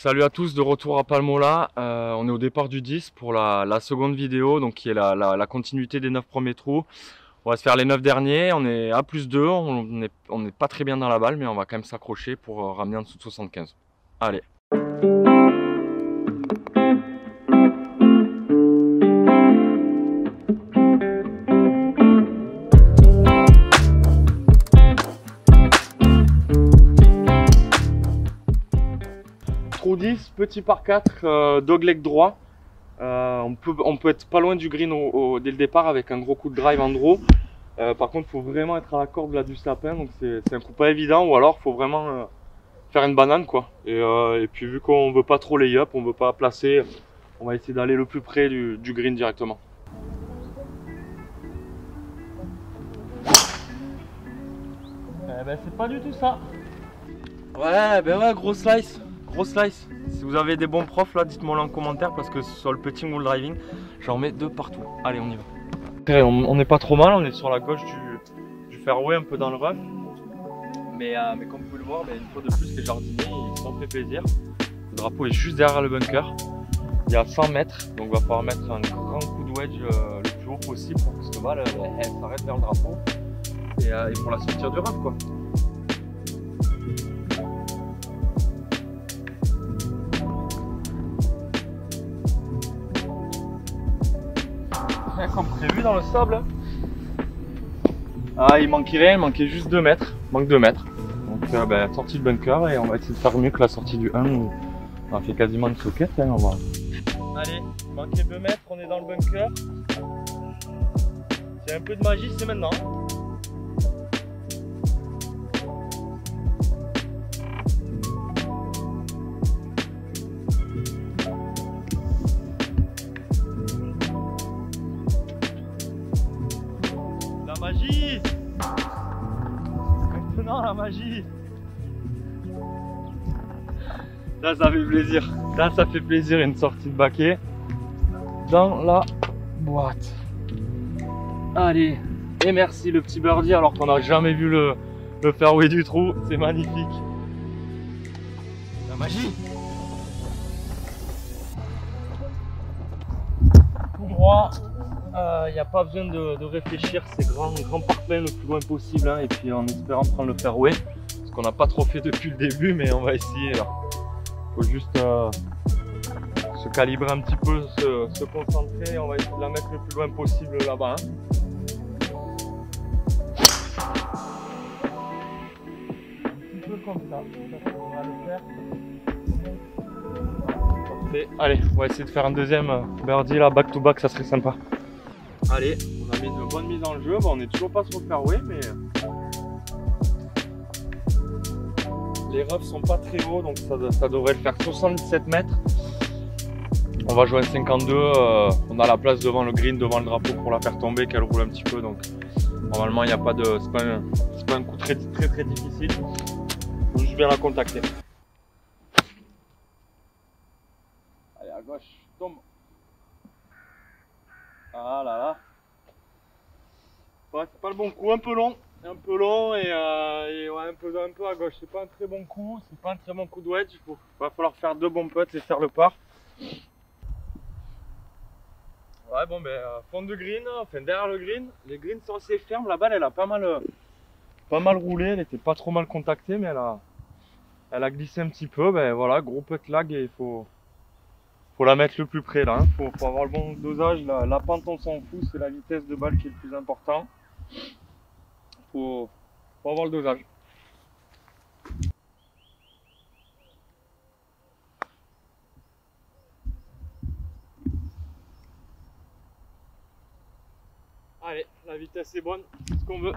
Salut à tous, de retour à Palmola. On est au départ du 10 pour la seconde vidéo, donc qui est la continuité des 9 premiers trous. On va se faire les 9 derniers, on est à +2, on n'est pas très bien dans la balle, mais on va quand même s'accrocher pour ramener en dessous de 75. Allez. Trou 10, petit par 4, dogleg droit. On peut être pas loin du green dès le départ avec un gros coup de drive en draw. Par contre, il faut vraiment être à la corde là, du sapin, donc c'est un coup pas évident, ou alors il faut vraiment faire une banane quoi. Et puis vu qu'on veut pas trop lay up, on veut pas placer, on va essayer d'aller le plus près du green directement. Eh ben c'est pas du tout ça. Ouais, ben ouais, gros slice. Gros slice. Si vous avez des bons profs là, dites-moi en commentaire parce que sur le petit wall driving, j'en mets de partout. Allez, on y va. On n'est pas trop mal, on est sur la gauche du fairway, un peu dans le rough. Mais comme vous pouvez le voir, une fois de plus, les jardiniers ils s'en fait plaisir. Le drapeau est juste derrière le bunker. Il y a 100 mètres, donc il va falloir mettre un grand coup de wedge le plus haut possible pour que cette balle s'arrête vers le drapeau. Et pour la sortir du rough quoi. Comme prévu dans le sable. Ah, il manquait rien, il manquait juste 2 mètres. Il manque 2 mètres. Donc sortie de bunker et on va essayer de faire mieux que la sortie du 1 où on a fait quasiment une socket. Hein, on va... Allez, il manquait 2 mètres, on est dans le bunker. C'est un peu de magie, c'est maintenant. Magie! Maintenant la magie! Là ça fait plaisir. Là ça fait plaisir une sortie de baquet dans la boîte. Allez, et merci le petit birdie alors qu'on n'a jamais vu le fairway du trou. C'est magnifique. La magie! Tout droit. Il n'y a pas besoin de réfléchir, c'est grand parpaing le plus loin possible hein, et puis en espérant prendre le fairway, ce qu'on n'a pas trop fait depuis le début mais on va essayer là. Faut juste se calibrer un petit peu, se concentrer, on va essayer de la mettre le plus loin possible là-bas. Hein. Un petit peu comme ça, on va le faire. Parfait. Allez, on va essayer de faire un deuxième birdie là, back to back, ça serait sympa. Allez, on a mis une bonne mise en jeu, bon, on n'est toujours pas sur le fairway mais les roughs sont pas très hauts donc ça devrait le faire 77 mètres. On va jouer un 52, on a la place devant le green, devant le drapeau pour la faire tomber, qu'elle roule un petit peu donc normalement il n'y a pas de, c'est pas un coup très difficile. Donc je viens la contacter. Allez à gauche, tombe. Ah là là. Ouais, c'est pas le bon coup, un peu long et ouais, un peu à gauche. C'est pas un très bon coup, c'est pas un très bon coup de wedge. Il va falloir faire 2 bons putts et faire le par. Ouais, bon, fond de green, enfin derrière le green, les greens sont assez fermes. La balle elle a pas mal roulé, elle était pas trop mal contactée, mais elle a glissé un petit peu. Voilà, gros putt lag et il faut la mettre le plus près là, hein. Faut avoir le bon dosage, la pente on s'en fout, c'est la vitesse de balle qui est le plus important. Faut avoir le dosage. Allez, la vitesse est bonne, c'est ce qu'on veut.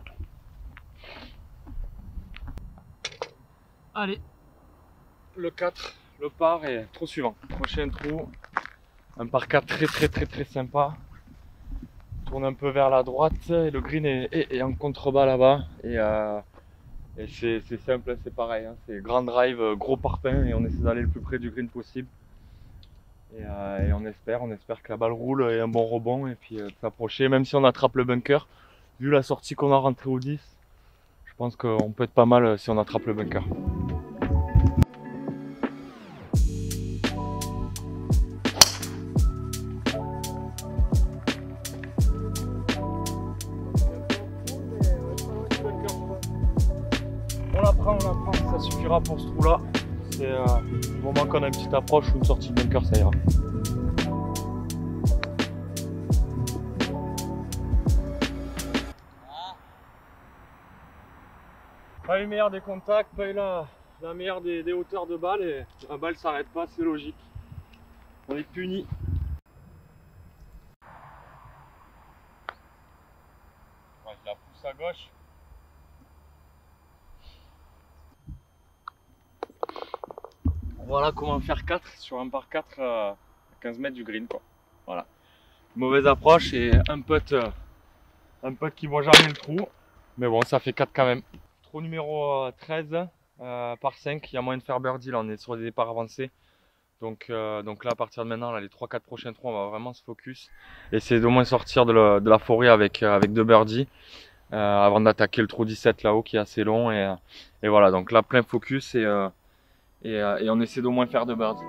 Allez, le 4, le par et trou suivant. Prochain trou, un par 4 très sympa. Tourne un peu vers la droite et le green est en contrebas là-bas. Et c'est simple, c'est pareil. Hein. C'est grand drive, gros parpaing et on essaie d'aller le plus près du green possible. Et on espère que la balle roule et un bon rebond et puis de s'approcher. Même si on attrape le bunker, vu la sortie qu'on a rentrée au 10, je pense qu'on peut être pas mal si on attrape le bunker. ira pour ce trou là. C'est du moment qu'on a une petite approche ou une sortie de bunker, ça ira. Pas eu le meilleur des contacts, pas eu la meilleure des hauteurs de balle et la balle s'arrête pas, c'est logique. On est puni. Ouais, je la pousse à gauche. Voilà comment faire 4 sur un par 4 à 15 mètres du green quoi. Voilà. Mauvaise approche et un putt qui voit jamais le trou. Mais bon, ça fait 4 quand même. Trou numéro 13 par 5, il y a moyen de faire birdie là, on est sur des départs avancés. Donc là à partir de maintenant, là, les 3-4 prochains trous, on va vraiment se focus. Essayer d'au moins sortir de la forêt avec 2 birdies avant d'attaquer le trou 17 là-haut qui est assez long. Et voilà, donc là plein focus et on essaie d'au moins faire 2 birdies.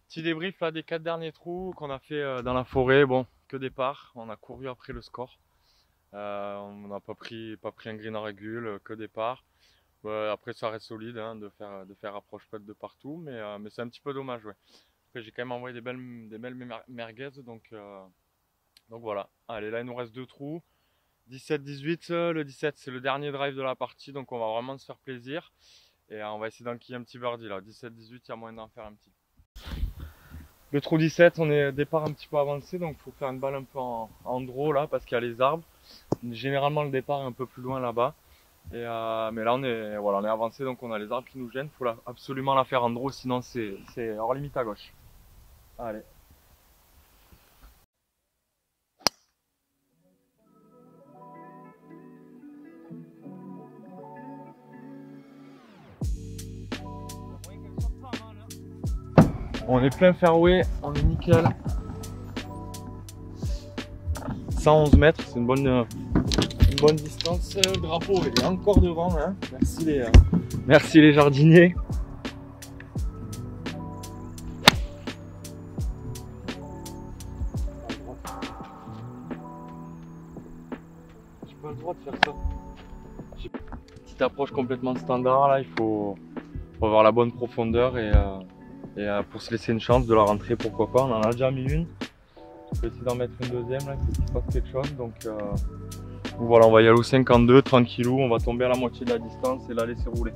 Petit débrief là des 4 derniers trous qu'on a fait dans la forêt. Bon, que départ, on a couru après le score. On n'a pas pris un green en régule, que départ. Après ça reste solide hein, de faire approche putt de partout, mais c'est un petit peu dommage. Ouais. Après j'ai quand même envoyé des belles merguez, donc voilà. Allez, là il nous reste 2 trous. 17-18, le 17 c'est le dernier drive de la partie, donc on va vraiment se faire plaisir. Et on va essayer d'enquiller un petit birdie là. 17-18, il y a moyen d'en faire un petit. Le trou 17, on est départ un petit peu avancé, donc il faut faire une balle un peu en draw là parce qu'il y a les arbres. Généralement le départ est un peu plus loin là-bas. Mais là on est avancé, donc on a les arbres qui nous gênent. Il faut absolument la faire en draw, sinon c'est hors limite à gauche. Allez. On est plein fairway, on est nickel. 111 mètres, c'est une bonne distance. Le drapeau est encore devant. Hein. Merci les jardiniers. pas le droit de faire ça. Petite approche complètement standard là, il faut avoir la bonne profondeur et pour se laisser une chance de la rentrer, pourquoi pas. On en a déjà mis une. Je vais essayer d'en mettre une deuxième là, qu'il se passe quelque chose. Donc voilà, on va y aller au 52 tranquillou, on va tomber à la moitié de la distance et la laisser rouler.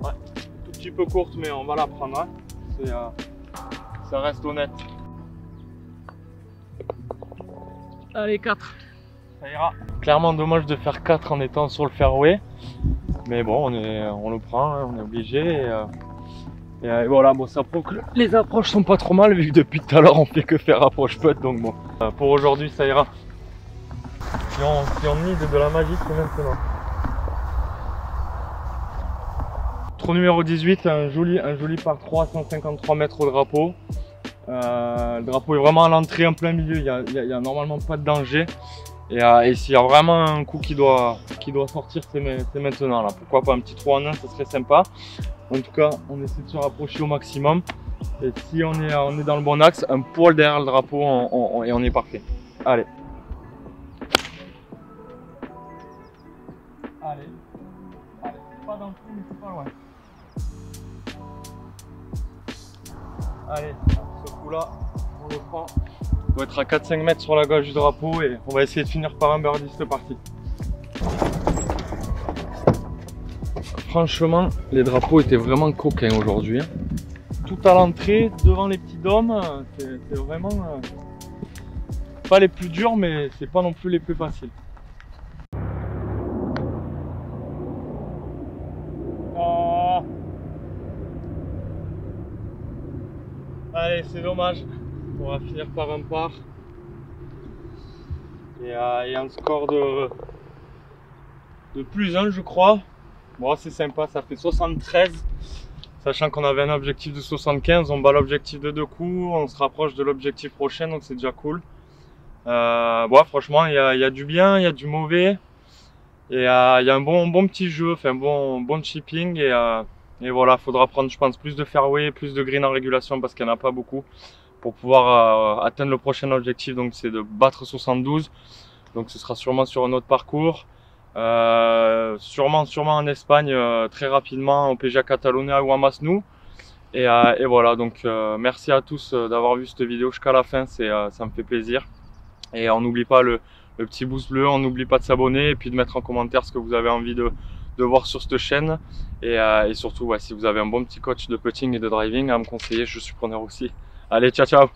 Ouais, tout petit peu courte mais on va la prendre. Hein. Ça reste honnête. Allez, 4. Ça ira. Clairement dommage de faire 4 en étant sur le fairway. Mais bon, on le prend, hein, on est obligé. Et voilà, bon, ça prouve que les approches sont pas trop mal vu que depuis tout à l'heure on fait que faire approche putt. Donc bon, pour aujourd'hui ça ira. Si on mise de la magie, c'est maintenant. Trou numéro 18, un joli par 3, 153 mètres au drapeau. Le drapeau est vraiment à l'entrée en plein milieu, il y a normalement pas de danger. Et s'il y a vraiment un coup qui doit sortir, c'est maintenant là. Pourquoi pas un petit 3 en 1, ça serait sympa. En tout cas, on essaie de se rapprocher au maximum. Et si on est dans le bon axe, un poil derrière le drapeau et on est parfait. Allez. Allez. C'est pas dans le trou, mais c'est pas loin. Allez, ce coup là, on le prend. On doit être à 4-5 mètres sur la gauche du drapeau et on va essayer de finir par un birdie cette partie. Franchement, les drapeaux étaient vraiment coquins aujourd'hui. Tout à l'entrée, devant les petits dômes, c'est vraiment pas les plus durs, mais c'est pas non plus les plus faciles. Allez, c'est dommage. On va finir par un par. Et un score de plus 1, je crois. Bon, c'est sympa, ça fait 73. Sachant qu'on avait un objectif de 75, on bat l'objectif de 2 coups, on se rapproche de l'objectif prochain, donc c'est déjà cool. Bon, franchement, il y a du bien, il y a du mauvais. Et il y a un bon petit jeu, enfin bon chipping. Et voilà, il faudra prendre, je pense, plus de fairway, plus de green en régulation parce qu'il n'y en a pas beaucoup pour pouvoir atteindre le prochain objectif. Donc c'est de battre 72. Donc ce sera sûrement sur un autre parcours. Sûrement en Espagne très rapidement au PGA Catalunya ou à Masnou. Et voilà, donc merci à tous d'avoir vu cette vidéo jusqu'à la fin, ça me fait plaisir. Et on n'oublie pas le petit pouce bleu, on n'oublie pas de s'abonner et puis de mettre en commentaire ce que vous avez envie de voir sur cette chaîne. Et surtout, ouais, si vous avez un bon petit coach de putting et de driving à me conseiller, je suis preneur aussi. Allez, ciao ciao!